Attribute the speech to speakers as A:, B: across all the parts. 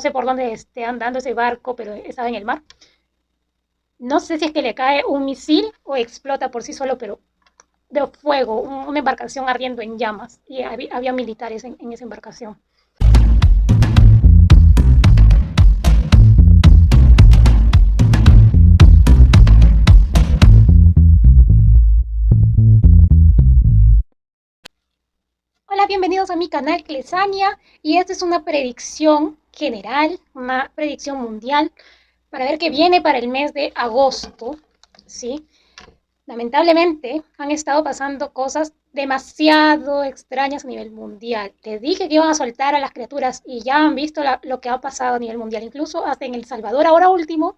A: sé por dónde esté andando ese barco, pero estaba en el mar. No sé si es que le cae un misil o explota por sí solo, pero veo fuego, una embarcación ardiendo en llamas y había militares en esa embarcación. Hola, bienvenidos a mi canal Clesania y esta es una predicción general, una predicción mundial para ver qué viene para el mes de agosto, ¿sí? Lamentablemente han estado pasando cosas demasiado extrañas a nivel mundial. Les dije que iban a soltar a las criaturas y ya han visto lo que ha pasado a nivel mundial. Incluso hasta en El Salvador, ahora último,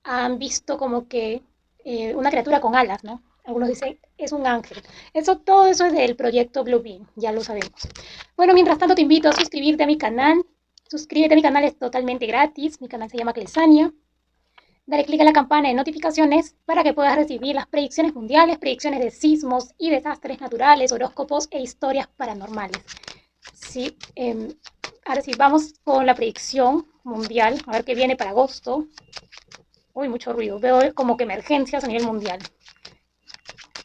A: han visto como que una criatura con alas, ¿no? Algunos dicen es un ángel. Todo eso es del proyecto Blue Beam, ya lo sabemos. Bueno, mientras tanto te invito a suscribirte a mi canal. Suscríbete a mi canal, es totalmente gratis. Mi canal se llama Clesania. Dale clic a la campana de notificaciones para que puedas recibir las predicciones mundiales, predicciones de sismos y desastres naturales, horóscopos e historias paranormales. Sí, ahora sí, vamos con la predicción mundial, a ver qué viene para agosto. Uy, mucho ruido. Veo como que emergencias a nivel mundial.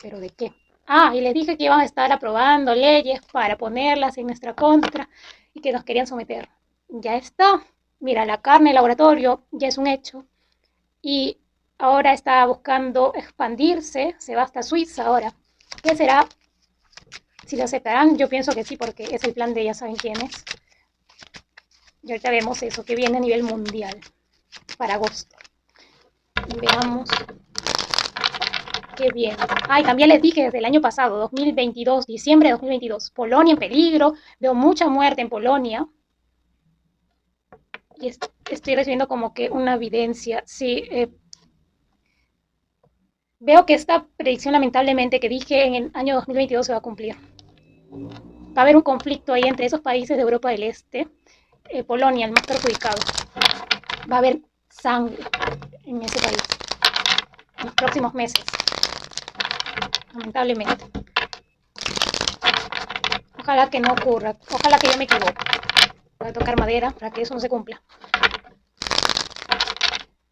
A: ¿Pero de qué? Ah, y les dije que iban a estar aprobando leyes para ponerlas en nuestra contra y que nos querían someter. Ya está. Mira, la carne de laboratorio ya es un hecho. Y ahora está buscando expandirse, se va hasta Suiza ahora. ¿Qué será? Si lo aceptarán, yo pienso que sí, porque es el plan de ya saben quién es. Y ahorita vemos eso, que viene a nivel mundial para agosto. Veamos qué bien. Ay, también les dije desde el año pasado, 2022, diciembre de 2022, Polonia en peligro, veo mucha muerte en Polonia. Y estoy recibiendo como que una evidencia. Sí, veo que esta predicción lamentablemente que dije en el año 2022 se va a cumplir. Va a haber un conflicto ahí entre esos países de Europa del Este, Polonia, el más perjudicado. Va a haber sangre en ese país en los próximos meses, lamentablemente. Ojalá que no ocurra, ojalá que yo me equivoque. Voy a tocar madera para que eso no se cumpla.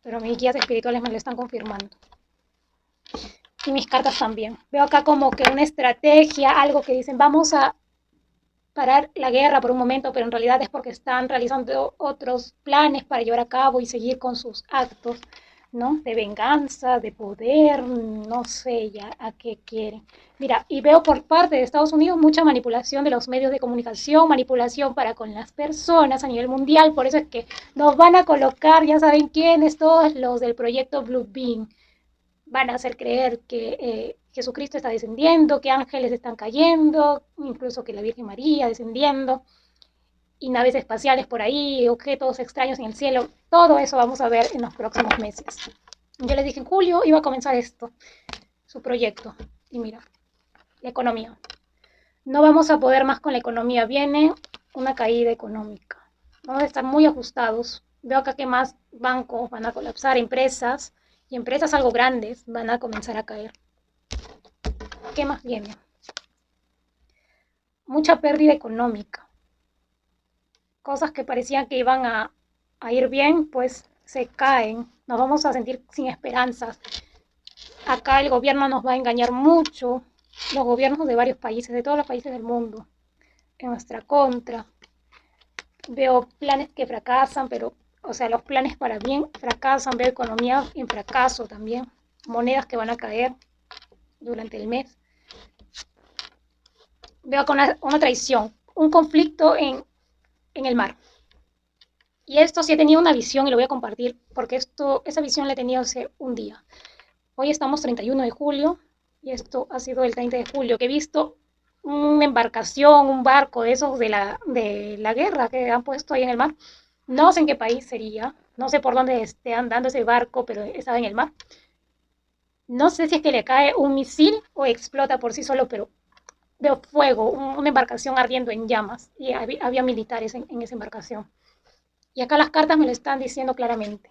A: Pero mis guías espirituales me lo están confirmando. Y mis cartas también. Veo acá como que una estrategia, algo que dicen, vamos a parar la guerra por un momento, pero en realidad es porque están realizando otros planes para llevar a cabo y seguir con sus actos, ¿no? De venganza, de poder, no sé ya a qué quieren. Mira, y veo por parte de Estados Unidos mucha manipulación de los medios de comunicación, manipulación para con las personas a nivel mundial, por eso es que nos van a colocar, ya saben quiénes, todos los del proyecto Blue Beam, van a hacer creer que Jesucristo está descendiendo, que ángeles están cayendo, incluso que la Virgen María descendiendo, y naves espaciales por ahí, objetos extraños en el cielo. Todo eso vamos a ver en los próximos meses. Yo les dije en julio iba a comenzar esto, su proyecto. Y mira, la economía. No vamos a poder más con la economía. Viene una caída económica. Vamos a estar muy ajustados. Veo acá que más bancos van a colapsar, empresas, y empresas algo grandes van a comenzar a caer. ¿Qué más viene? Mucha pérdida económica. Cosas que parecían que iban a ir bien, pues se caen. Nos vamos a sentir sin esperanzas. Acá el gobierno nos va a engañar mucho. Los gobiernos de varios países, de todos los países del mundo, en nuestra contra. Veo planes que fracasan, pero, o sea, los planes para bien fracasan. Veo economía en fracaso también. Monedas que van a caer durante el mes. Veo con una traición, un conflicto en el mar. Y esto sí he tenido una visión y lo voy a compartir porque esa visión la he tenido hace un día. Hoy estamos 31 de julio y esto ha sido el 30 de julio que he visto una embarcación, un barco de esos de la guerra que han puesto ahí en el mar. No sé en qué país sería, no sé por dónde esté andando ese barco, pero estaba en el mar. No sé si es que le cae un misil o explota por sí solo, pero veo fuego, una embarcación ardiendo en llamas y había militares en esa embarcación. Y acá las cartas me lo están diciendo claramente.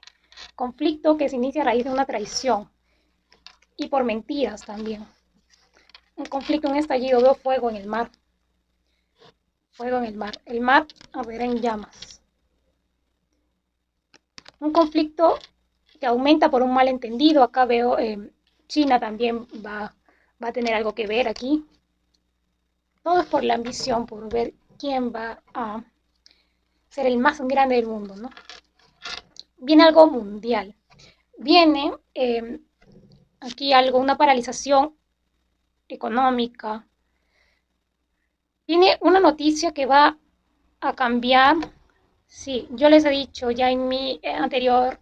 A: Conflicto que se inicia a raíz de una traición y por mentiras también. Un conflicto, un estallido, veo fuego en el mar. Fuego en el mar. El mar, a ver, en llamas. Un conflicto que aumenta por un malentendido. Acá veo China también va a tener algo que ver aquí. Todo es por la ambición, por ver quién va a ser el más grande del mundo, ¿no? Viene algo mundial. Viene aquí algo, una paralización económica. Viene una noticia que va a cambiar. Sí, yo les he dicho ya en mi anterior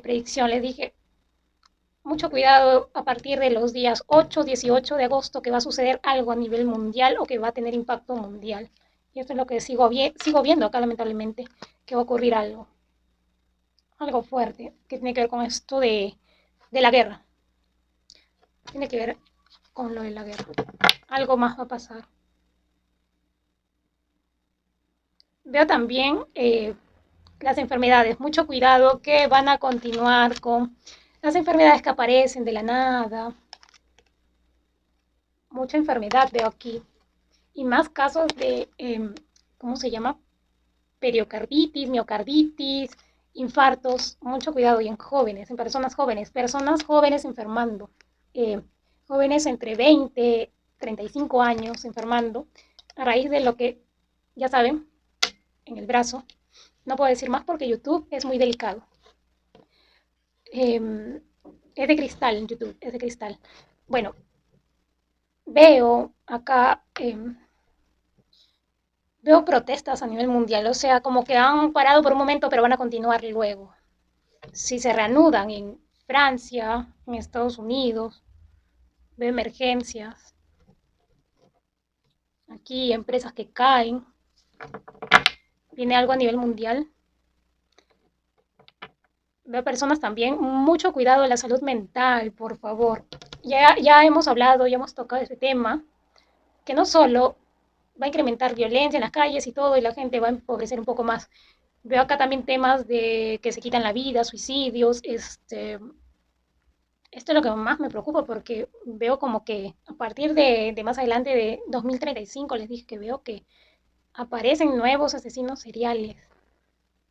A: predicción, les dije, mucho cuidado a partir de los días 8, 18 de agosto que va a suceder algo a nivel mundial o que va a tener impacto mundial. Y esto es lo que sigo viendo acá lamentablemente, que va a ocurrir algo fuerte que tiene que ver con esto de la guerra. Tiene que ver con lo de la guerra. Algo más va a pasar. Veo también las enfermedades. Mucho cuidado que van a continuar con las enfermedades que aparecen de la nada. Mucha enfermedad veo aquí. Y más casos de, ¿cómo se llama? Periocarditis, miocarditis, infartos. Mucho cuidado y en jóvenes, en personas jóvenes enfermando. Eh, Jóvenes entre 20, 35 años enfermando a raíz de lo que, ya saben, en el brazo. No puedo decir más porque YouTube es muy delicado. Es de cristal en YouTube, es de cristal. Bueno, veo acá, veo protestas a nivel mundial, o sea, como que han parado por un momento, pero van a continuar luego. Si se reanudan en Francia, en Estados Unidos, veo emergencias. Aquí empresas que caen. Viene algo a nivel mundial. Veo personas también, mucho cuidado en la salud mental, por favor. Ya hemos hablado, ya hemos tocado ese tema, que no solo va a incrementar violencia en las calles y todo, y la gente va a empobrecer un poco más. Veo acá también temas de que se quitan la vida, suicidios. Esto es lo que más me preocupa porque veo como que a partir de más adelante de 2035 les dije que veo que aparecen nuevos asesinos seriales.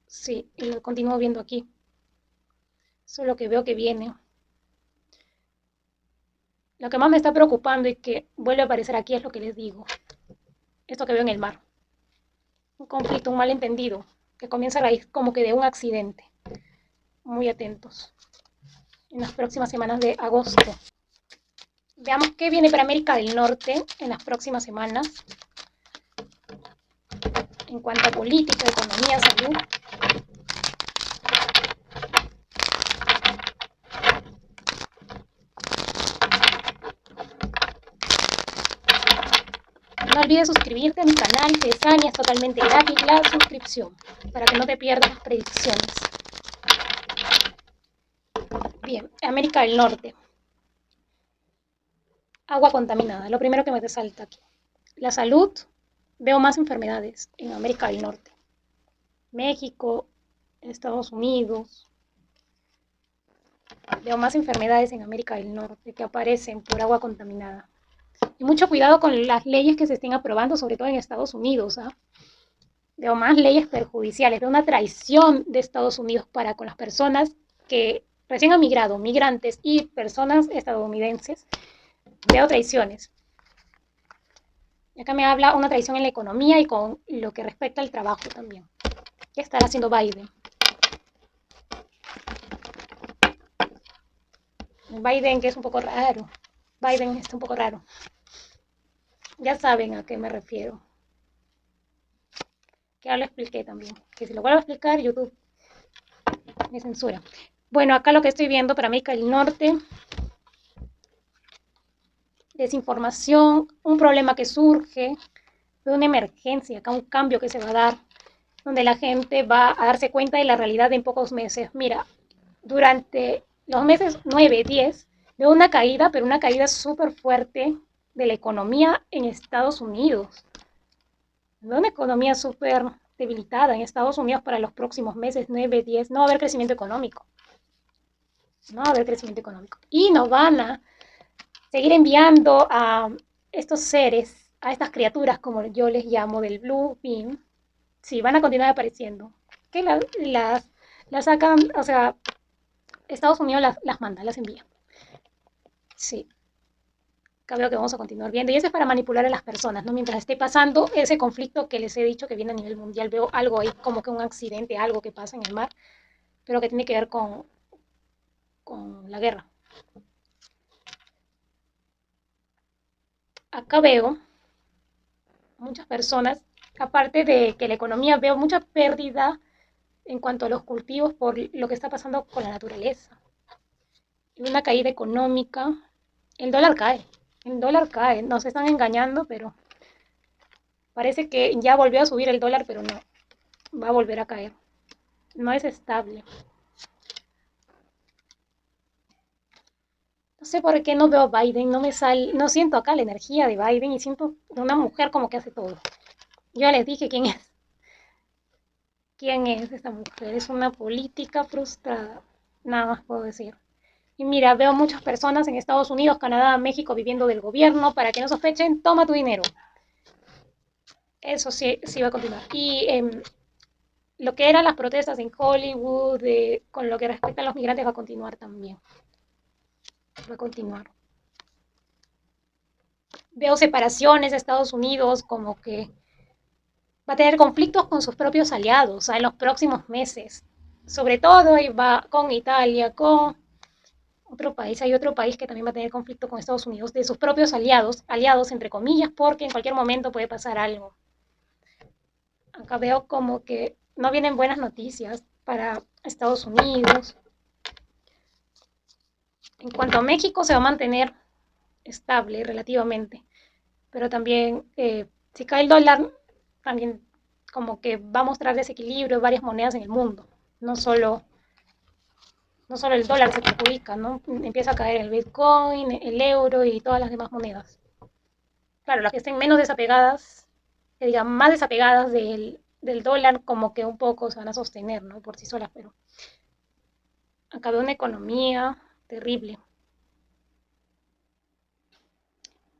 A: Sí, y lo continúo viendo aquí. Eso es lo que veo que viene. Lo que más me está preocupando y que vuelve a aparecer aquí es lo que les digo. Esto que veo en el mar. Un conflicto, un malentendido, que comienza a raíz como que de un accidente. Muy atentos. En las próximas semanas de agosto. Veamos qué viene para América del Norte en las próximas semanas. En cuanto a política, economía, salud. No olvides suscribirte a mi canal, Cesania, es totalmente gratis la suscripción, para que no te pierdas las predicciones. Bien, América del Norte. Agua contaminada, lo primero que me resalta aquí. La salud, veo más enfermedades en América del Norte. México, Estados Unidos. Veo más enfermedades en América del Norte que aparecen por agua contaminada. Y mucho cuidado con las leyes que se estén aprobando, sobre todo en Estados Unidos. Veo más leyes perjudiciales, veo una traición de Estados Unidos para con las personas que recién han migrado, migrantes y personas estadounidenses. Veo traiciones. Y acá me habla una traición en la economía y con lo que respecta al trabajo también. ¿Qué estará haciendo Biden? Biden, que es un poco raro. Biden está un poco raro. Ya saben a qué me refiero. Que ya lo expliqué también. Que si lo vuelvo a explicar, YouTube me censura. Bueno, acá lo que estoy viendo para América del Norte. Desinformación, un problema que surge, de una emergencia, acá un cambio que se va a dar, donde la gente va a darse cuenta de la realidad en pocos meses. Mira, durante los meses 9, 10, veo una caída, pero una caída súper fuerte de la economía en Estados Unidos. Veo una economía súper debilitada en Estados Unidos para los próximos meses 9, 10. No va a haber crecimiento económico. No va a haber crecimiento económico. Y nos van a seguir enviando a estos seres, a estas criaturas, como yo les llamo, del Blue Beam. Sí, van a continuar apareciendo. que las sacan, o sea, Estados Unidos las manda, las envía. Sí, acá veo que vamos a continuar viendo. Y eso es para manipular a las personas, ¿no? Mientras esté pasando ese conflicto que les he dicho que viene a nivel mundial, veo algo ahí como que un accidente, algo que pasa en el mar, pero que tiene que ver con la guerra. Acá veo muchas personas, aparte de que la economía, veo mucha pérdida en cuanto a los cultivos por lo que está pasando con la naturaleza. Una caída económica, el dólar cae, nos están engañando, pero parece que ya volvió a subir el dólar, pero no, va a volver a caer, no es estable. No sé por qué no veo a Biden, no me sale, no siento acá la energía de Biden y siento una mujer como que hace todo. Yo les dije quién es esta mujer, es una política frustrada, nada más puedo decir. Y mira, veo muchas personas en Estados Unidos, Canadá, México viviendo del gobierno para que no sospechen, toma tu dinero. Eso sí, sí va a continuar. Y lo que eran las protestas en Hollywood, con lo que respecta a los migrantes, va a continuar también. Va a continuar. Veo separaciones de Estados Unidos, como que va a tener conflictos con sus propios aliados, o sea, en los próximos meses. Sobre todo va con Italia, con otro país. Hay otro país que también va a tener conflicto con Estados Unidos, de sus propios aliados entre comillas, porque en cualquier momento puede pasar algo. Acá veo como que no vienen buenas noticias para Estados Unidos. En cuanto a México, se va a mantener estable relativamente, pero también si cae el dólar, también como que va a mostrar desequilibrio en varias monedas en el mundo. No solo, no solo el dólar se perjudica, ¿no? Empieza a caer el Bitcoin, el euro y todas las demás monedas. Claro, las que estén menos desapegadas, que digan más desapegadas del dólar, como que un poco se van a sostener, ¿no? Por sí solas, pero acá veo una economía terrible.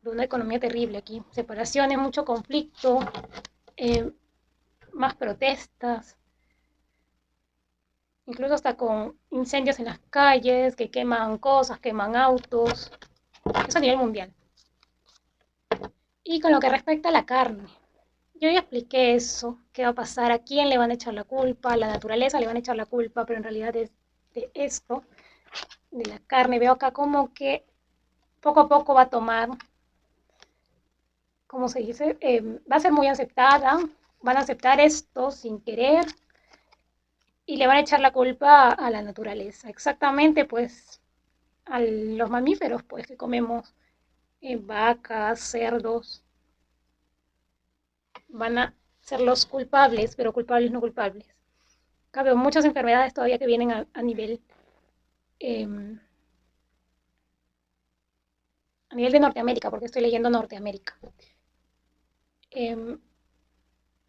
A: Veo una economía terrible aquí. Separaciones, mucho conflicto, eh, más protestas, incluso hasta con incendios en las calles, que queman cosas, queman autos. Eso a nivel mundial. Y con lo que respecta a la carne, yo ya expliqué eso, qué va a pasar, a quién le van a echar la culpa, a la naturaleza le van a echar la culpa, pero en realidad es de esto, de la carne. Veo acá como que poco a poco va a tomar, como se dice, va a ser muy aceptada, van a aceptar esto sin querer y le van a echar la culpa a la naturaleza. Exactamente, pues, a los mamíferos, pues, que comemos vacas, cerdos, van a ser los culpables, pero culpables no culpables. Acá veo muchas enfermedades todavía que vienen eh, a nivel de Norteamérica, porque estoy leyendo Norteamérica. Eh,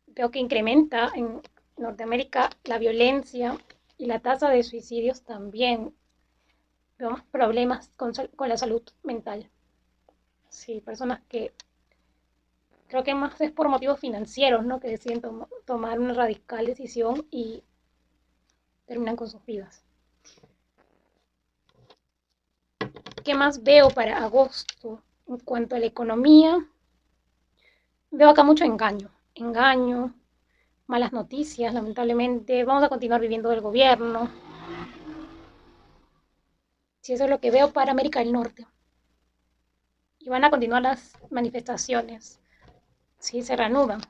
A: Veo que incrementa en Norteamérica la violencia y la tasa de suicidios también. Vemos problemas con la salud mental. Sí, personas que creo que más es por motivos financieros, ¿no? Que deciden tomar una radical decisión y terminan con sus vidas. ¿Qué más veo para agosto? En cuanto a la economía, veo acá mucho engaño, malas noticias, lamentablemente. Vamos a continuar viviendo del gobierno. Si eso es lo que veo para América del Norte. Y van a continuar las manifestaciones. Sí, se reanudan.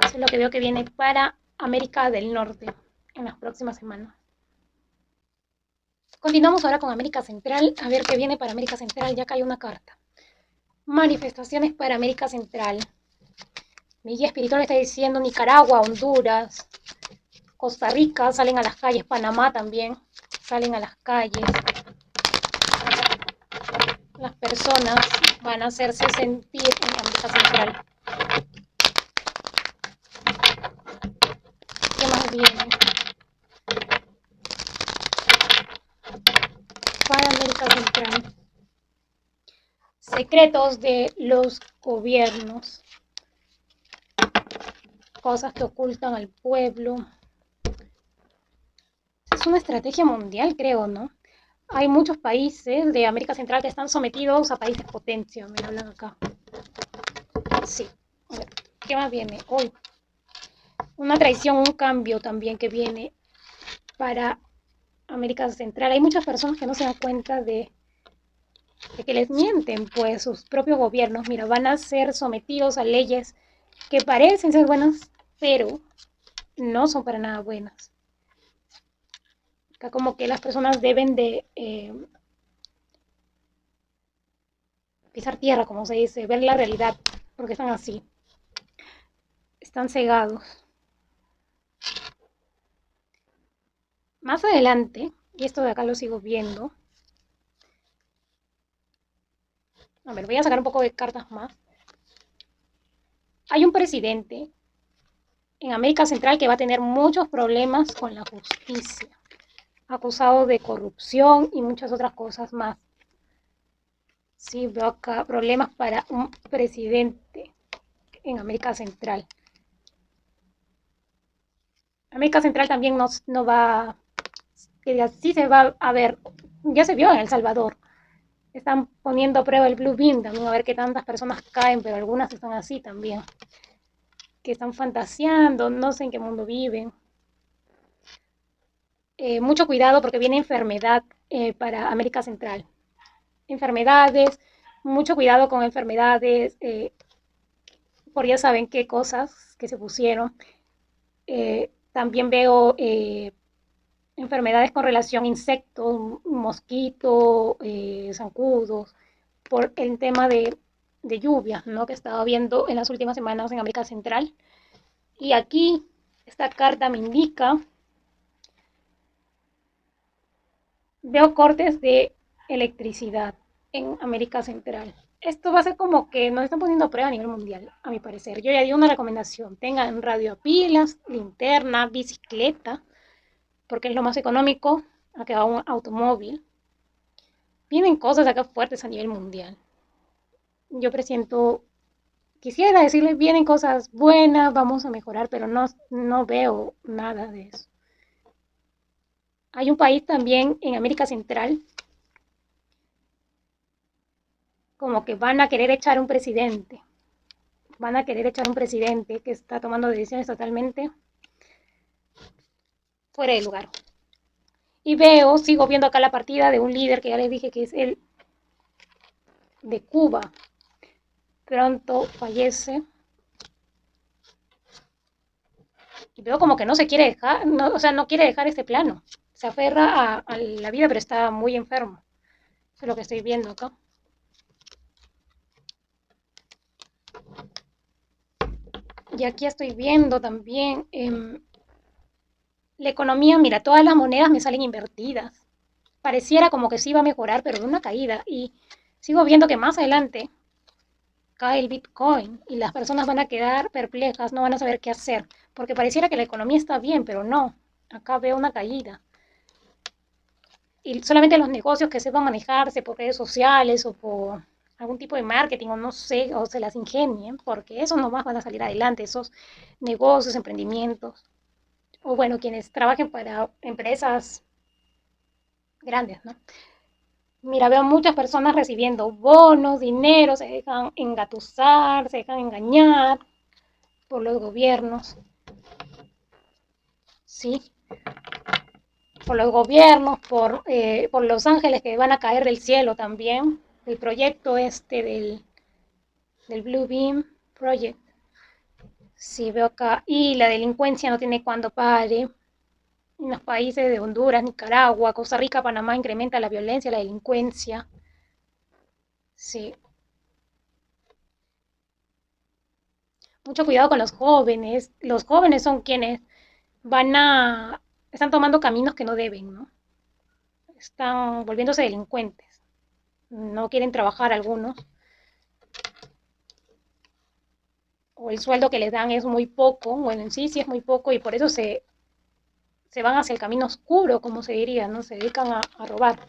A: Eso es lo que veo que viene para América del Norte en las próximas semanas. Continuamos ahora con América Central, a ver qué viene para América Central, ya cayó una carta. Manifestaciones para América Central. Mi guía espiritual está diciendo Nicaragua, Honduras, Costa Rica, salen a las calles, Panamá también, salen a las calles. Las personas van a hacerse sentir en América Central. ¿Qué más viene? Para América Central. Secretos de los gobiernos. Cosas que ocultan al pueblo. es una estrategia mundial, creo, ¿no? Hay muchos países de América Central que están sometidos a países potencia, me hablan acá. Sí. A ver, ¿qué más viene? Hoy, una traición, un cambio también que viene para América Central. Hay muchas personas que no se dan cuenta de que les mienten, pues sus propios gobiernos, mira, van a ser sometidos a leyes que parecen ser buenas, pero no son para nada buenas. Acá como que las personas deben de pisar tierra, como se dice, ver la realidad, porque están así, están cegados. Más adelante, y esto de acá lo sigo viendo, a ver, voy a sacar un poco de cartas más. Hay un presidente en América Central que va a tener muchos problemas con la justicia, acusado de corrupción y muchas otras cosas más. Sí, veo acá problemas para un presidente en América Central. América Central también no va, que sí se va a ver, ya se vio en El Salvador. Están poniendo a prueba el Blue Beam también, a ver qué tantas personas caen, pero algunas están así también, que están fantaseando, no sé en qué mundo viven. Mucho cuidado porque viene enfermedad para América Central. Enfermedades, mucho cuidado con enfermedades, por ya saben qué cosas que se pusieron. También veo enfermedades con relación a insectos, mosquitos, zancudos, por el tema de lluvias, ¿no? Que estaba viendo en las últimas semanas en América Central. Y aquí esta carta me indica, veo cortes de electricidad en América Central. Esto va a ser como que nos están poniendo a prueba a nivel mundial, a mi parecer. Yo ya di una recomendación, tengan radio a pilas, linterna, bicicleta, porque es lo más económico a que va un automóvil. Vienen cosas acá fuertes a nivel mundial. Yo presiento, quisiera decirles, vienen cosas buenas, vamos a mejorar, pero no veo nada de eso. Hay un país también en América Central como que van a querer echar un presidente. Van a querer echar un presidente que está tomando decisiones totalmente fuera de lugar. Y veo, sigo viendo acá la partida de un líder que ya les dije que es el de Cuba. Pronto fallece. Y veo como que no se quiere dejar, no, o sea, no quiere dejar este plano. Se aferra a la vida, pero está muy enfermo. Eso es lo que estoy viendo acá. Y aquí estoy viendo también la economía, mira, todas las monedas me salen invertidas. Pareciera como que sí iba a mejorar, pero de una caída. Y sigo viendo que más adelante cae el Bitcoin y las personas van a quedar perplejas, no van a saber qué hacer, porque pareciera que la economía está bien, pero no. Acá veo una caída. Y solamente los negocios que sepan manejarse por redes sociales o por algún tipo de marketing o no sé, o se las ingenien, porque esos nomás van a salir adelante, esos negocios, emprendimientos, o bueno, quienes trabajen para empresas grandes, ¿no? Mira, veo muchas personas recibiendo bonos, dinero, se dejan engatusar, se dejan engañar por los gobiernos, ¿sí? Por los gobiernos, por los ángeles que van a caer del cielo también, el proyecto este del Blue Beam Project. Sí, veo acá. Y la delincuencia no tiene cuándo pare. En los países de Honduras, Nicaragua, Costa Rica, Panamá incrementa la violencia, la delincuencia. Sí. Mucho cuidado con los jóvenes. Los jóvenes son quienes van a... están tomando caminos que no deben, ¿no? Están volviéndose delincuentes. No quieren trabajar algunos. O el sueldo que les dan es muy poco. Bueno, en sí sí es muy poco y por eso se van hacia el camino oscuro, como se diría, ¿no? Se dedican a robar,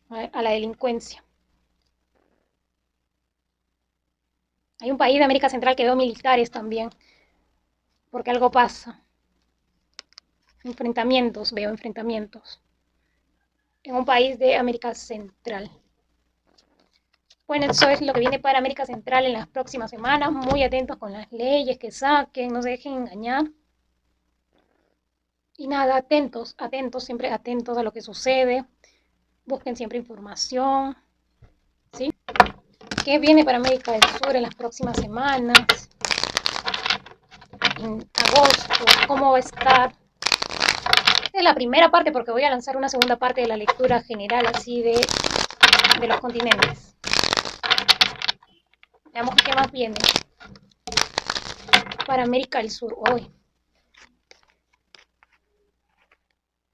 A: a la delincuencia. Hay un país de América Central que veo militares también, porque algo pasa. Enfrentamientos, veo enfrentamientos en un país de América Central. Bueno, eso es lo que viene para América Central en las próximas semanas. Muy atentos con las leyes que saquen, no se dejen engañar. Y nada, atentos, atentos, siempre atentos a lo que sucede. Busquen siempre información, ¿sí? ¿Qué viene para América del Sur en las próximas semanas? En agosto, ¿cómo va a estar? Esta es la primera parte porque voy a lanzar una segunda parte de la lectura general así de los continentes. Veamos qué más viene para América del Sur hoy.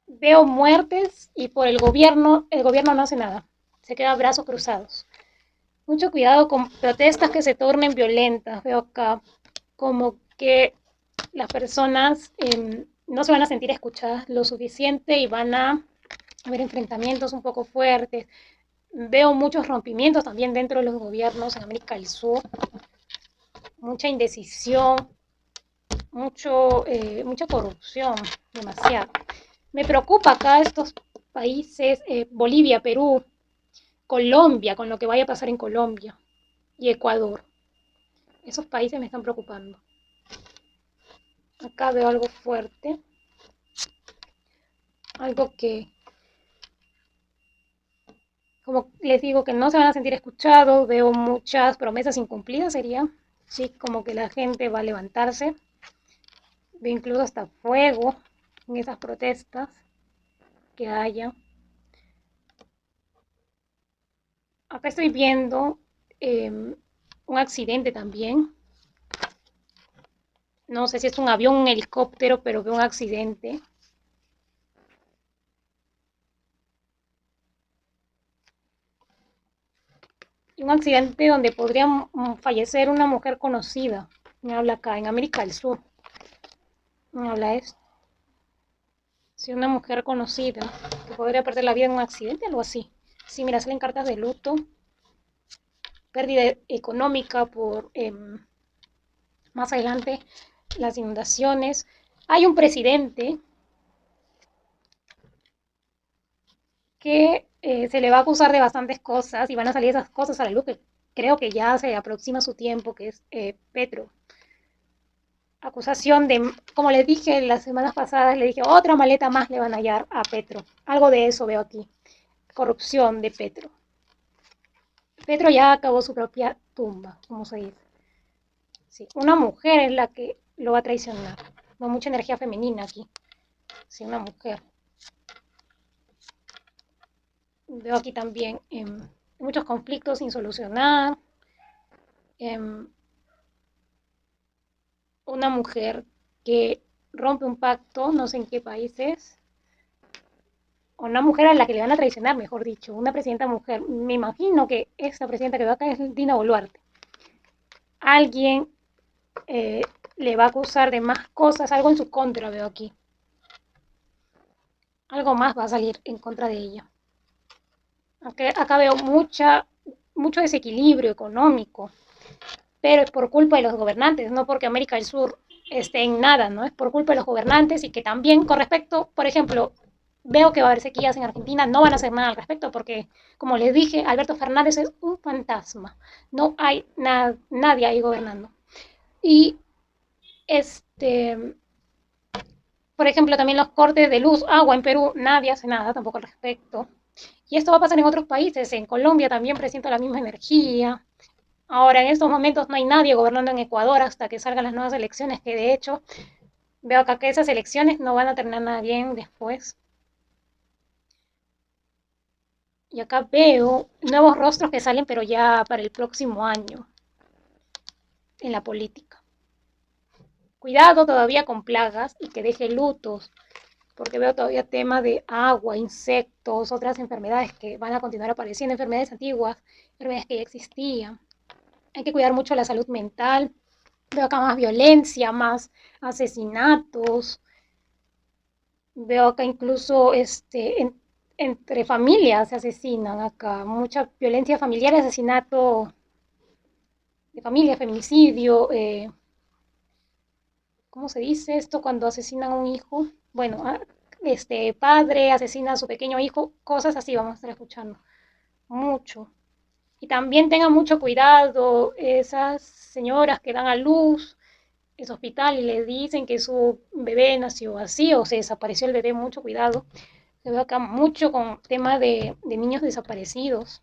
A: Veo muertes y por el gobierno no hace nada. Se queda brazos cruzados. Mucho cuidado con protestas que se tornen violentas. Veo acá como que las personas no se van a sentir escuchadas lo suficiente y van a haber enfrentamientos un poco fuertes. Veo muchos rompimientos también dentro de los gobiernos en América del Sur. Mucha indecisión, mucha corrupción, demasiado. Me preocupa acá estos países, Bolivia, Perú, Colombia, con lo que vaya a pasar en Colombia y Ecuador. Esos países me están preocupando. Acá veo algo fuerte, algo que, como les digo, que no se van a sentir escuchados. Veo muchas promesas incumplidas, sería, sí, como que la gente va a levantarse. Veo incluso hasta fuego en esas protestas que haya. Acá estoy viendo un accidente también. No sé si es un avión, un helicóptero, pero veo un accidente. Un accidente donde podría fallecer una mujer conocida. Me habla acá, en América del Sur. Me habla esto. Si una mujer conocida que podría perder la vida en un accidente, algo así. Sí, mira, salen cartas de luto, pérdida económica por más adelante las inundaciones. Hay un presidente que se le va a acusar de bastantes cosas y van a salir esas cosas a la luz, que creo que ya se aproxima su tiempo, que es Petro. Acusación de, como les dije las semanas pasadas, le dije, otra maleta más le van a hallar a Petro. Algo de eso veo aquí. Corrupción de Petro. Petro ya acabó su propia tumba, como se dice. Sí, una mujer es la que lo va a traicionar. No mucha energía femenina aquí. Sí, una mujer. Veo aquí también muchos conflictos sin solucionar. Una mujer que rompe un pacto, no sé en qué países. O una mujer a la que le van a traicionar, mejor dicho. Una presidenta mujer. Me imagino que esta presidenta que veo acá es Dina Boluarte. Alguien le va a acusar de más cosas, algo en su contra veo aquí. Algo más va a salir en contra de ella. Acá veo mucho desequilibrio económico, pero es por culpa de los gobernantes, no porque América del Sur esté en nada, ¿no? Es por culpa de los gobernantes y que también con respecto, por ejemplo, veo que va a haber sequías en Argentina, no van a hacer nada al respecto porque, como les dije, Alberto Fernández es un fantasma, no hay nadie ahí gobernando. Y por ejemplo, también los cortes de luz, agua en Perú, nadie hace nada tampoco al respecto. Y esto va a pasar en otros países, en Colombia también presiento la misma energía. Ahora, en estos momentos no hay nadie gobernando en Ecuador hasta que salgan las nuevas elecciones, que de hecho veo acá que esas elecciones no van a terminar nada bien después. Y acá veo nuevos rostros que salen, pero ya para el próximo año en la política. Cuidado todavía con plagas y que deje lutos, porque veo todavía temas de agua, insectos, otras enfermedades que van a continuar apareciendo, enfermedades antiguas, enfermedades que ya existían. Hay que cuidar mucho la salud mental. Veo acá más violencia, más asesinatos. Veo acá incluso entre familias se asesinan acá. Mucha violencia familiar, asesinato de familia, feminicidio. ¿Cómo se dice esto cuando asesinan a un hijo? bueno, este padre asesina a su pequeño hijo, cosas así vamos a estar escuchando mucho. Y también tengan mucho cuidado esas señoras que dan a luz en su hospital y le dicen que su bebé nació así o se desapareció el bebé, mucho cuidado. Se ve acá mucho con tema de niños desaparecidos.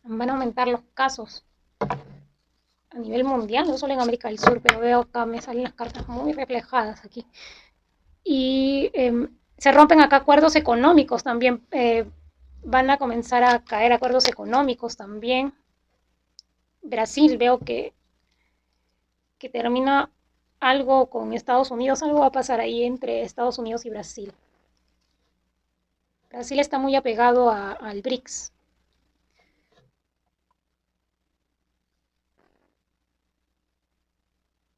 A: Van a aumentar los casos a nivel mundial, no solo en América del Sur, pero veo acá me salen las cartas muy reflejadas aquí. Y se rompen acá acuerdos económicos también. Van a comenzar a caer acuerdos económicos también. Brasil veo que termina algo con Estados Unidos, algo va a pasar ahí entre Estados Unidos y Brasil. Brasil está muy apegado al BRICS.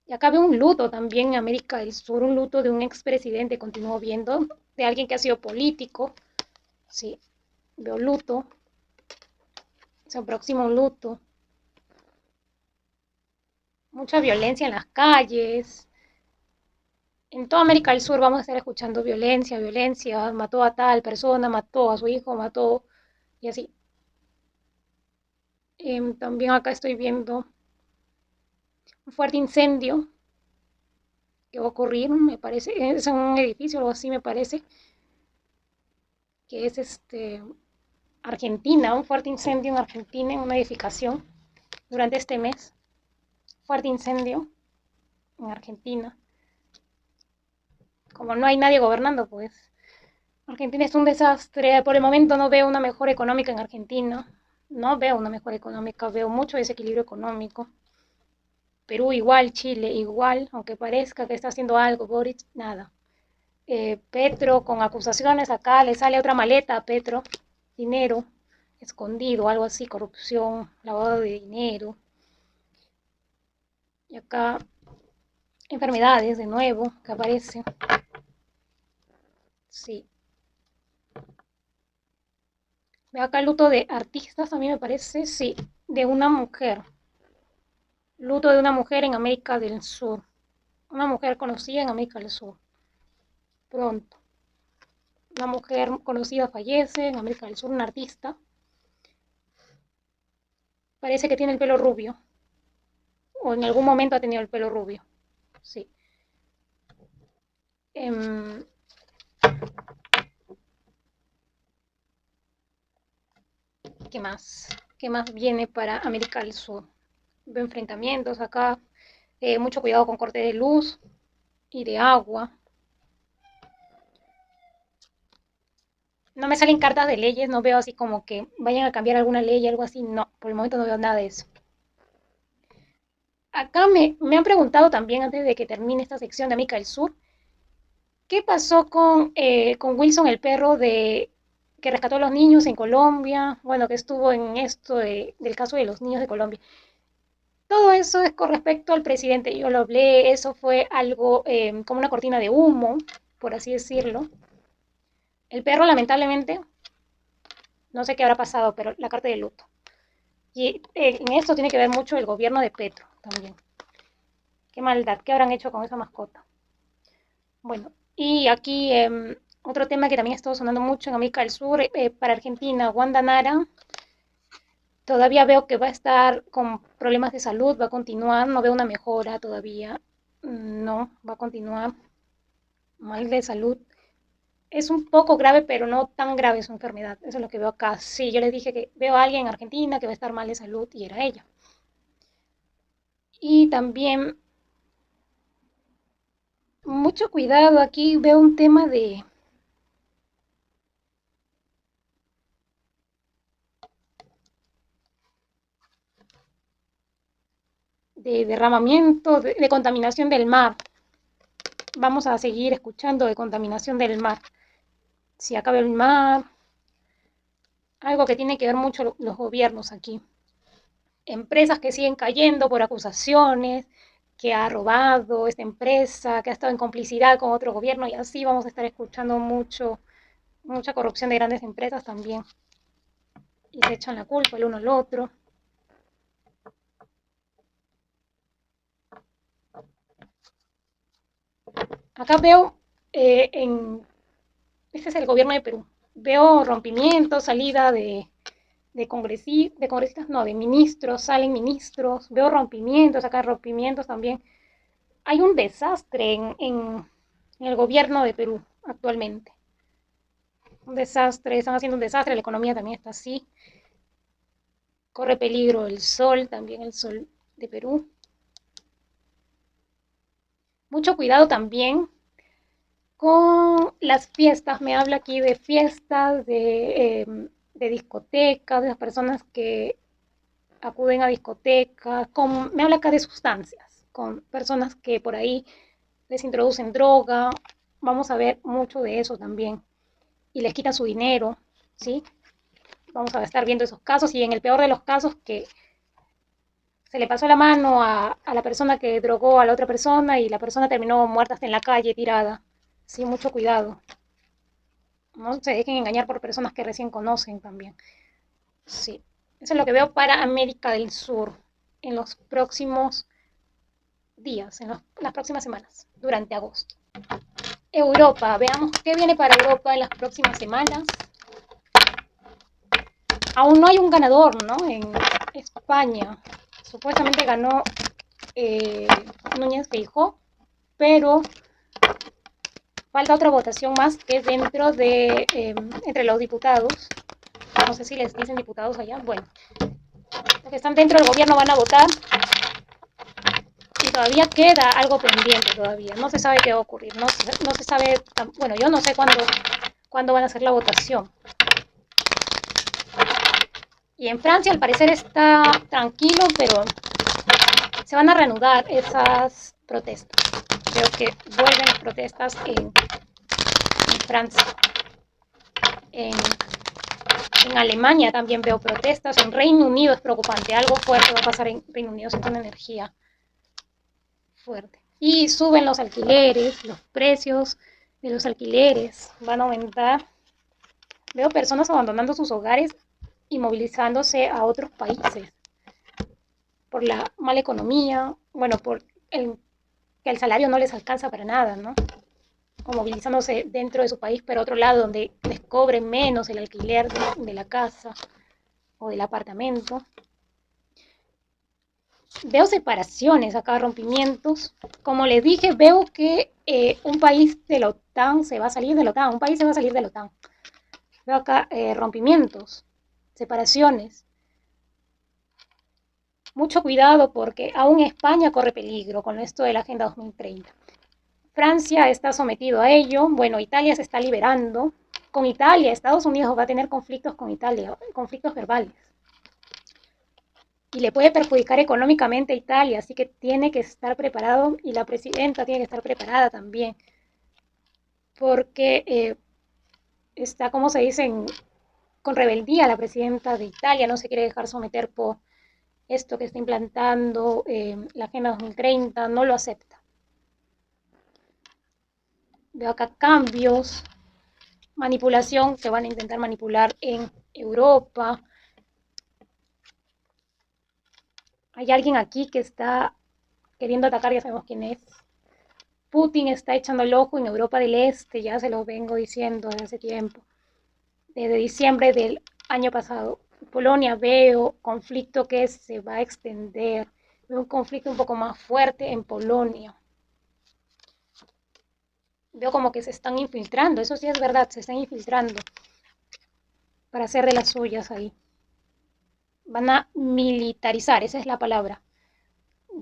A: Y acá veo un luto también en América del Sur, un luto de un expresidente, continúo viendo, de alguien que ha sido político. Sí, veo luto, se aproxima un luto. Mucha violencia en las calles. En toda América del Sur vamos a estar escuchando violencia, violencia, mató a tal persona, mató a su hijo, mató y así. También acá estoy viendo un fuerte incendio que va a ocurrir, me parece, es en un edificio o algo así, me parece, que es Argentina, un fuerte incendio en Argentina, en una edificación durante este mes. Fuerte incendio en Argentina. Como no hay nadie gobernando, pues Argentina es un desastre. Por el momento no veo una mejora económica en Argentina. No veo una mejora económica, veo mucho desequilibrio económico. Perú igual, Chile igual, aunque parezca que está haciendo algo, Boric, nada. Petro con acusaciones, acá le sale otra maleta a Petro, dinero escondido, algo así, corrupción, lavado de dinero. Y acá enfermedades de nuevo que aparecen. Sí. Acá el luto de artistas a mí me parece, sí, de una mujer. Luto de una mujer en América del Sur. Una mujer conocida en América del Sur. Pronto. Una mujer conocida fallece en América del Sur, una artista. Parece que tiene el pelo rubio. O en algún momento ha tenido el pelo rubio. Sí. Eh, ¿Qué más? ¿Qué más viene para América del Sur? Veo enfrentamientos acá. Mucho cuidado con corte de luz y de agua. No me salen cartas de leyes, no veo así como que vayan a cambiar alguna ley, algo así. No, por el momento no veo nada de eso. Acá me han preguntado también antes de que termine esta sección de América del Sur, ¿qué pasó con Wilson, el perro que rescató a los niños en Colombia? Bueno, que estuvo en esto del caso de los niños de Colombia. Todo eso es con respecto al presidente. Yo lo hablé, eso fue algo como una cortina de humo, por así decirlo. El perro, lamentablemente, no sé qué habrá pasado, pero la carta de luto. Y en esto tiene que ver mucho el gobierno de Petro también. Qué maldad, ¿qué habrán hecho con esa mascota? Bueno, y aquí otro tema que también ha estado sonando mucho en América del Sur, para Argentina, Wanda Nara, todavía veo que va a estar con problemas de salud, va a continuar, no veo una mejora todavía, no, va a continuar mal de salud. Es un poco grave, pero no tan grave su enfermedad, eso es lo que veo acá. Sí, yo les dije que veo a alguien en Argentina que va a estar mal de salud y era ella. Y también mucho cuidado, aquí veo un tema de derramamiento, de contaminación del mar. Vamos a seguir escuchando de contaminación del mar. Si acaba el mar, algo que tiene que ver mucho los gobiernos aquí. Empresas que siguen cayendo por acusaciones, que ha robado esta empresa, que ha estado en complicidad con otro gobierno y así vamos a estar escuchando mucha corrupción de grandes empresas también. Y se echan la culpa el uno al otro. Acá veo este es el gobierno de Perú. Veo rompimientos, salida de congresistas, no, de ministros, salen ministros, veo rompimientos, acá rompimientos también. Hay un desastre en el gobierno de Perú actualmente. Un desastre, están haciendo un desastre, la economía también está así. Corre peligro el sol, también el sol de Perú. Mucho cuidado también con las fiestas. Me habla aquí de fiestas, de discotecas, de las personas que acuden a discotecas. Me habla acá de sustancias, con personas que por ahí les introducen droga. Vamos a ver mucho de eso también. Y les quitan su dinero, ¿sí? Vamos a estar viendo esos casos y en el peor de los casos que se le pasó la mano a la persona que drogó a la otra persona y la persona terminó muerta hasta en la calle, tirada. Sí, mucho cuidado. No se dejen engañar por personas que recién conocen también. Sí, eso es lo que veo para América del Sur en los próximos días, en las próximas semanas, durante agosto. Europa, veamos qué viene para Europa en las próximas semanas. Aún no hay un ganador, ¿no? En España, supuestamente ganó Núñez Feijóo, pero falta otra votación más que es dentro de, entre los diputados. No sé si les dicen diputados allá. Bueno, los que están dentro del gobierno van a votar y todavía queda algo pendiente todavía. No se sabe qué va a ocurrir. No se sabe, bueno, yo no sé cuándo van a hacer la votación. Y en Francia al parecer está tranquilo, pero se van a reanudar esas protestas. Creo que vuelven las protestas en Francia. En Alemania también veo protestas. En Reino Unido es preocupante. Algo fuerte va a pasar en Reino Unido. Siento una energía fuerte. Y suben los alquileres, los precios de los alquileres van a aumentar. Veo personas abandonando sus hogares y movilizándose a otros países por la mala economía, bueno, que el salario no les alcanza para nada, ¿no? O movilizándose dentro de su país, pero a otro lado donde les cobren menos el alquiler de la casa o del apartamento. Veo separaciones acá, rompimientos. Como les dije, veo que un país de la OTAN se va a salir de la OTAN, un país se va a salir de la OTAN. Veo acá rompimientos, separaciones. Mucho cuidado porque aún España corre peligro con esto de la Agenda 2030. Francia está sometido a ello. Bueno, Italia se está liberando. Con Italia, Estados Unidos va a tener conflictos con Italia, conflictos verbales. Y le puede perjudicar económicamente a Italia, así que tiene que estar preparado y la presidenta tiene que estar preparada también, porque está, como se dice, con rebeldía la presidenta de Italia, no se quiere dejar someter por esto que está implantando la Agenda 2030, no lo acepta. Veo acá cambios, manipulación, que van a intentar manipular en Europa. Hay alguien aquí que está queriendo atacar, ya sabemos quién es. Putin está echando el ojo en Europa del Este, ya se lo vengo diciendo desde hace tiempo. Desde diciembre del año pasado. Polonia veo conflicto que se va a extender. Veo un conflicto un poco más fuerte en Polonia. Veo como que se están infiltrando, eso sí es verdad, se están infiltrando para hacer de las suyas ahí. Van a militarizar, esa es la palabra,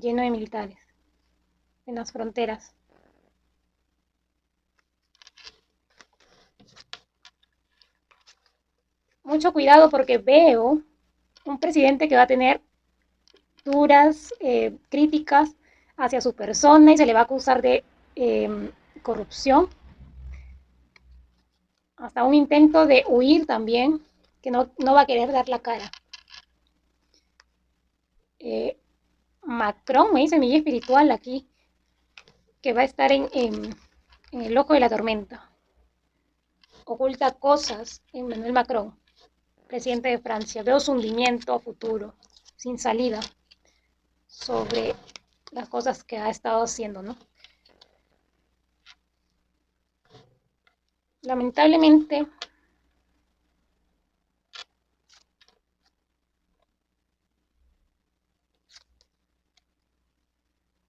A: lleno de militares en las fronteras. Mucho cuidado porque veo un presidente que va a tener duras críticas hacia su persona y se le va a acusar de corrupción, hasta un intento de huir también, que no va a querer dar la cara. Macron, me dice mi guía espiritual aquí, que va a estar en el ojo de la tormenta. Oculta cosas en Emmanuel Macron, presidente de Francia. Veo su hundimiento a futuro, sin salida, sobre las cosas que ha estado haciendo, ¿no? Lamentablemente,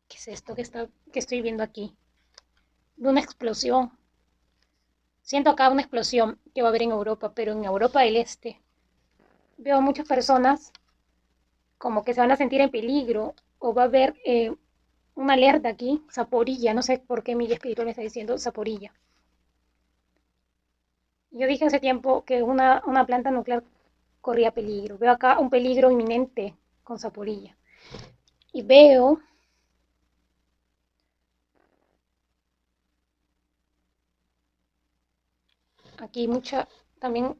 A: ¿qué es esto que estoy viendo aquí? De una explosión. Siento acá una explosión que va a haber en Europa, pero en Europa del Este veo muchas personas como que se van a sentir en peligro o va a haber una alerta aquí, Zaporilla, no sé por qué mi guía espiritual me está diciendo Zaporilla. Yo dije hace tiempo que una planta nuclear corría peligro. Veo acá un peligro inminente con Zaporilla. Y veo aquí mucha también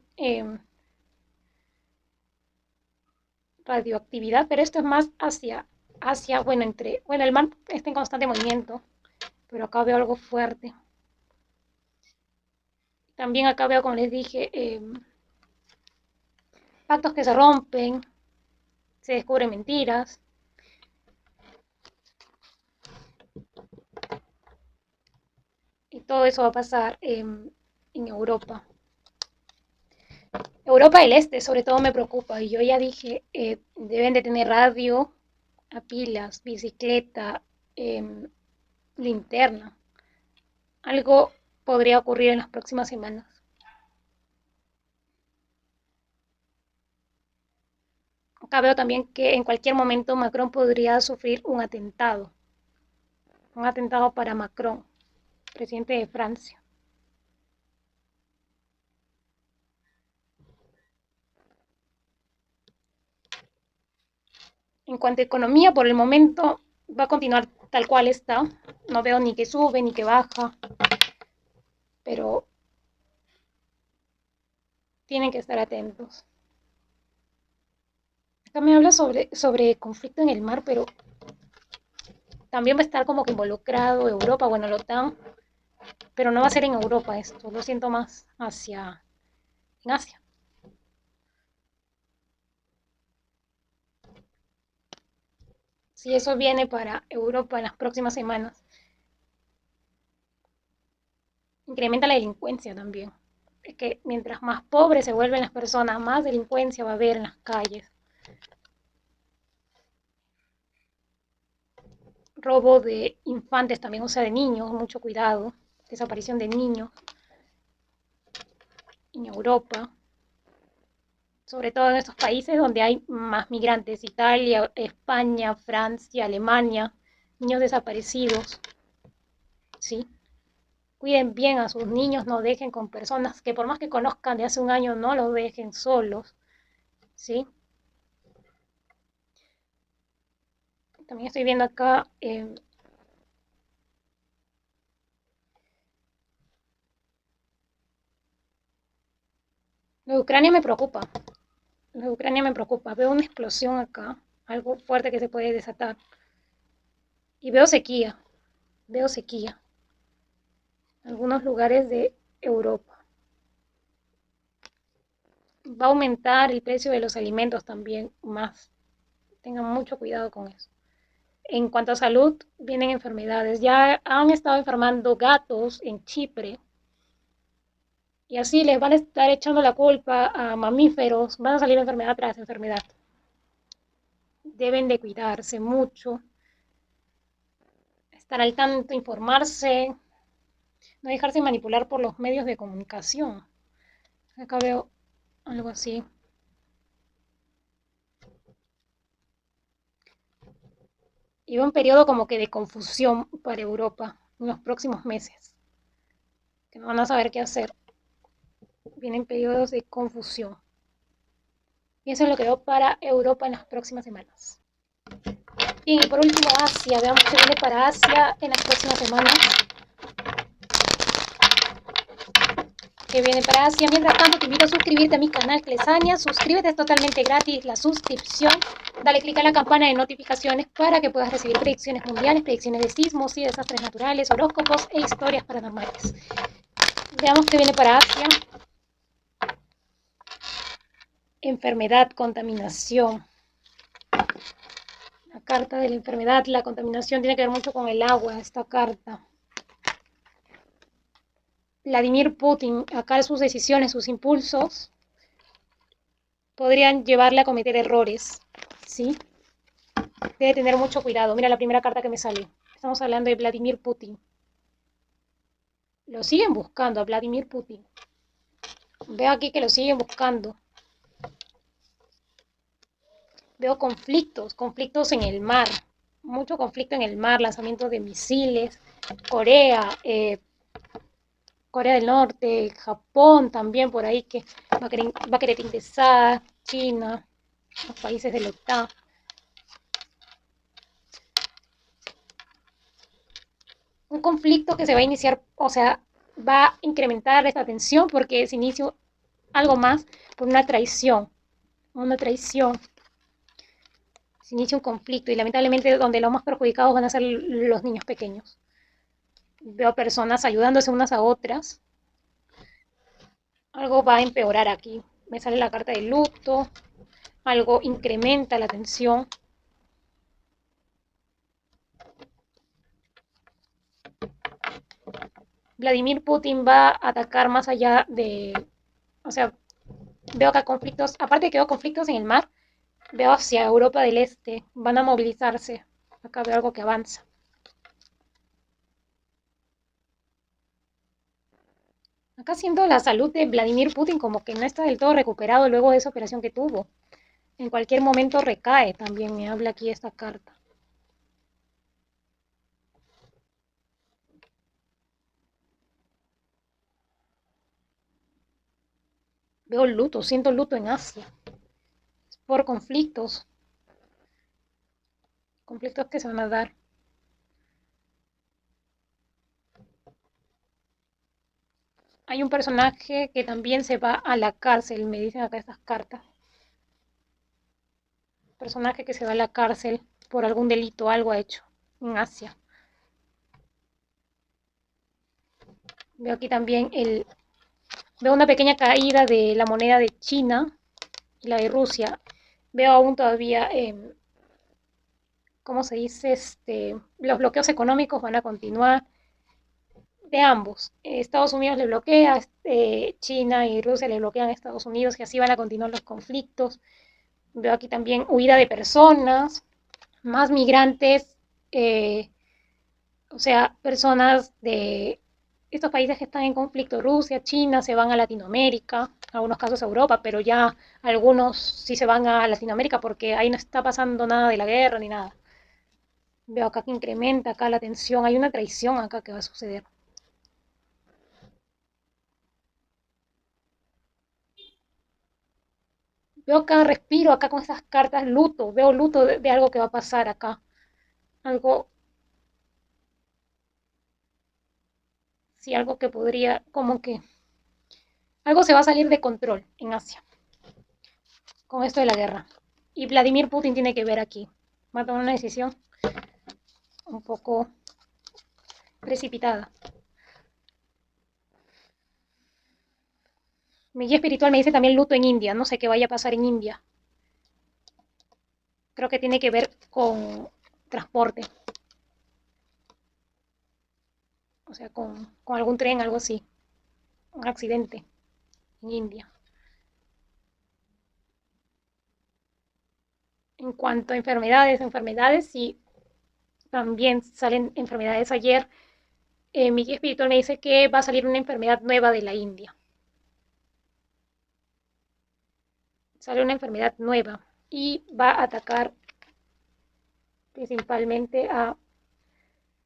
A: radioactividad, pero esto es más hacia, bueno, bueno, el mar está en constante movimiento, pero acá veo algo fuerte. También acá veo, como les dije, pactos que se rompen, se descubren mentiras. Y todo eso va a pasar en Europa. Europa del Este, sobre todo, me preocupa. Y yo ya dije, deben de tener radio a pilas, bicicleta, eh, linterna. Algo podría ocurrir en las próximas semanas. Acá veo también que en cualquier momento Macron podría sufrir un atentado para Macron, presidente de Francia. En cuanto a economía, por el momento va a continuar tal cual está. No veo ni que sube ni que baja, pero tienen que estar atentos. Acá me habla sobre conflicto en el mar, pero también va a estar como que involucrado Europa, bueno, la OTAN, pero no va a ser en Europa esto, lo siento más en Asia. Si eso viene para Europa en las próximas semanas, incrementa la delincuencia también. Es que mientras más pobres se vuelven las personas, más delincuencia va a haber en las calles. Robo de infantes también, o sea, de niños, mucho cuidado. Desaparición de niños en Europa, sobre todo en estos países donde hay más migrantes, Italia, España, Francia, Alemania, niños desaparecidos, ¿sí? Cuiden bien a sus niños, no dejen con personas que por más que conozcan de hace un año, no los dejen solos, ¿sí? También estoy viendo acá lo de Ucrania me preocupa, lo de Ucrania me preocupa, veo una explosión acá, algo fuerte que se puede desatar, y veo sequía, en algunos lugares de Europa. Va a aumentar el precio de los alimentos también más. Tengan mucho cuidado con eso. En cuanto a salud, vienen enfermedades. Ya han estado enfermando gatos en Chipre y así les van a estar echando la culpa a mamíferos. Van a salir enfermedad tras enfermedad. Deben de cuidarse mucho, estar al tanto, informarse, no dejarse manipular por los medios de comunicación. Acá veo algo así. Y va un periodo como que de confusión para Europa en los próximos meses, que no van a saber qué hacer. Vienen periodos de confusión. Y eso es lo que veo para Europa en las próximas semanas. Bien, y por último Asia, veamos qué viene para Asia en las próximas semanas. Que viene para Asia. Mientras tanto, te invito a suscribirte a mi canal Clesania. Suscríbete, es totalmente gratis la suscripción. Dale click a la campana de notificaciones para que puedas recibir predicciones mundiales, predicciones de sismos y desastres naturales, horóscopos e historias paranormales. Veamos qué viene para Asia. Enfermedad, contaminación. La carta de la enfermedad, la contaminación tiene que ver mucho con el agua, esta carta. Vladimir Putin, acá sus decisiones, sus impulsos, podrían llevarle a cometer errores, ¿sí? Debe tener mucho cuidado. Mira la primera carta que me sale. Estamos hablando de Vladimir Putin. Lo siguen buscando a Vladimir Putin. Veo aquí que lo siguen buscando. Veo conflictos en el mar. Mucho conflicto en el mar, lanzamientos de misiles. Corea, Corea del Norte, Japón también por ahí que va a querer ingresar. China, los países de la OTAN. Un conflicto que se va a iniciar, o sea, va a incrementar esta tensión porque se inicia algo más por una traición, se inicia un conflicto y lamentablemente donde los más perjudicados van a ser los niños pequeños. Veo personas ayudándose unas a otras, algo va a empeorar aquí, me sale la carta de luto, algo incrementa la tensión. Vladimir Putin va a atacar más allá de, o sea, veo acá conflictos, aparte de que veo conflictos en el mar, veo hacia Europa del Este, van a movilizarse. Acá veo algo que avanza. Acá siento la salud de Vladimir Putin como que no está del todo recuperado luego de esa operación que tuvo. En cualquier momento recae, también me habla aquí esta carta. Veo luto, siento luto en Asia. Por conflictos que se van a dar. Hay un personaje que también se va a la cárcel, me dicen acá estas cartas. Personaje que se va a la cárcel por algún delito, algo ha hecho en Asia. Veo aquí también veo una pequeña caída de la moneda de China y la de Rusia. Veo aún todavía, ¿cómo se dice? Los bloqueos económicos van a continuar de ambos. Estados Unidos le bloquea, China y Rusia le bloquean a Estados Unidos y así van a continuar los conflictos. Veo aquí también huida de personas, más migrantes, o sea, personas de estos países que están en conflicto, Rusia, China, se van a Latinoamérica, en algunos casos a Europa, pero ya algunos sí se van a Latinoamérica porque ahí no está pasando nada de la guerra ni nada. Veo acá que incrementa acá la tensión, hay una traición acá que va a suceder. Veo acá, respiro acá con estas cartas, luto, veo luto de algo que va a pasar acá. Algo, sí, algo que podría, como que, algo se va a salir de control en Asia con esto de la guerra. Y Vladimir Putin tiene que ver aquí. Va a tomar una decisión un poco precipitada. Mi guía espiritual me dice también luto en India. No sé qué vaya a pasar en India. Creo que tiene que ver con transporte. O sea, con algún tren, algo así. Un accidente en India. En cuanto a enfermedades, sí, también salen enfermedades ayer. Mi guía espiritual me dice que va a salir una enfermedad nueva de la India. Sale una enfermedad nueva y va a atacar principalmente a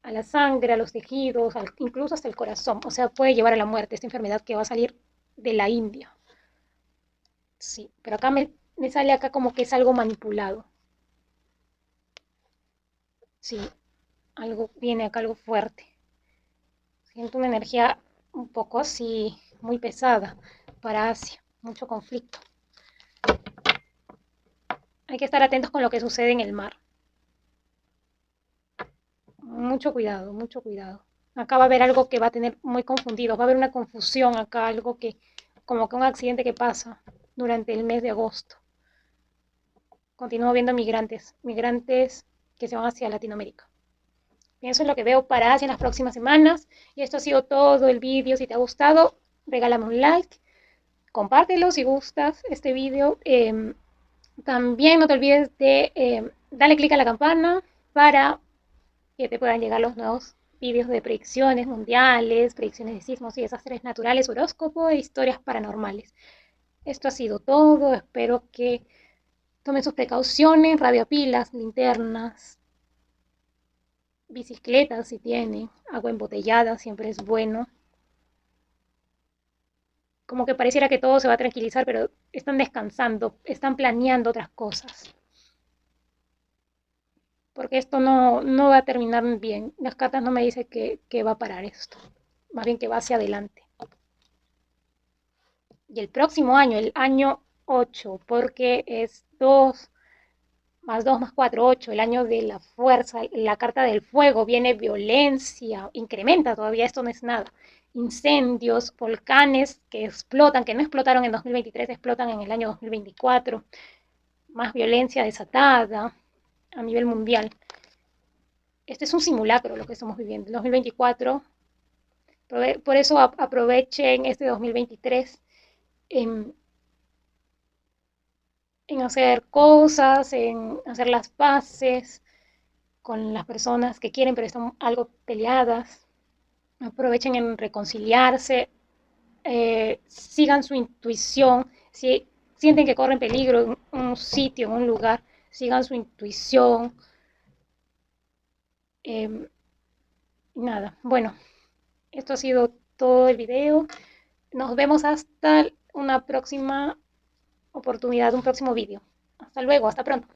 A: la sangre, a los tejidos, incluso hasta el corazón. O sea, puede llevar a la muerte esta enfermedad que va a salir de la India. Sí, pero acá me sale acá como que es algo manipulado. Sí, algo viene acá, algo fuerte. Siento una energía un poco así, muy pesada para Asia, mucho conflicto. Hay que estar atentos con lo que sucede en el mar. Mucho cuidado, mucho cuidado. Acá va a haber algo que va a tener muy confundido, va a haber una confusión acá, algo que, como que un accidente que pasa durante el mes de agosto. Continúo viendo migrantes que se van hacia Latinoamérica. Pienso en lo que veo para Asia en las próximas semanas. Y esto ha sido todo el vídeo. Si te ha gustado, regálame un like, compártelo si gustas este vídeo. También no te olvides de darle clic a la campana para que te puedan llegar los nuevos vídeos de predicciones mundiales, predicciones de sismos y desastres naturales, horóscopo e historias paranormales. Esto ha sido todo. Espero que tomen sus precauciones, radiopilas, linternas, bicicletas si tienen, agua embotellada siempre es bueno. Como que pareciera que todo se va a tranquilizar, pero están descansando, están planeando otras cosas. Porque esto no va a terminar bien. Las cartas no me dicen que va a parar esto. Más bien que va hacia adelante. Y el próximo año, el año 8, porque es 2 más 2 más 4, 8, el año de la fuerza, la carta del fuego, viene violencia, incrementa todavía, esto no es nada. Incendios, volcanes que explotan, que no explotaron en 2023, explotan en el año 2024, más violencia desatada a nivel mundial. Este es un simulacro lo que estamos viviendo. El 2024, por eso aprovechen este 2023 en hacer cosas, en hacer las paces con las personas que quieren pero están algo peleadas. Aprovechen en reconciliarse, sigan su intuición. Si sienten que corren peligro en un sitio, en un lugar, sigan su intuición. Nada, bueno, esto ha sido todo el video. Nos vemos hasta una próxima oportunidad, un próximo vídeo. Hasta luego, hasta pronto.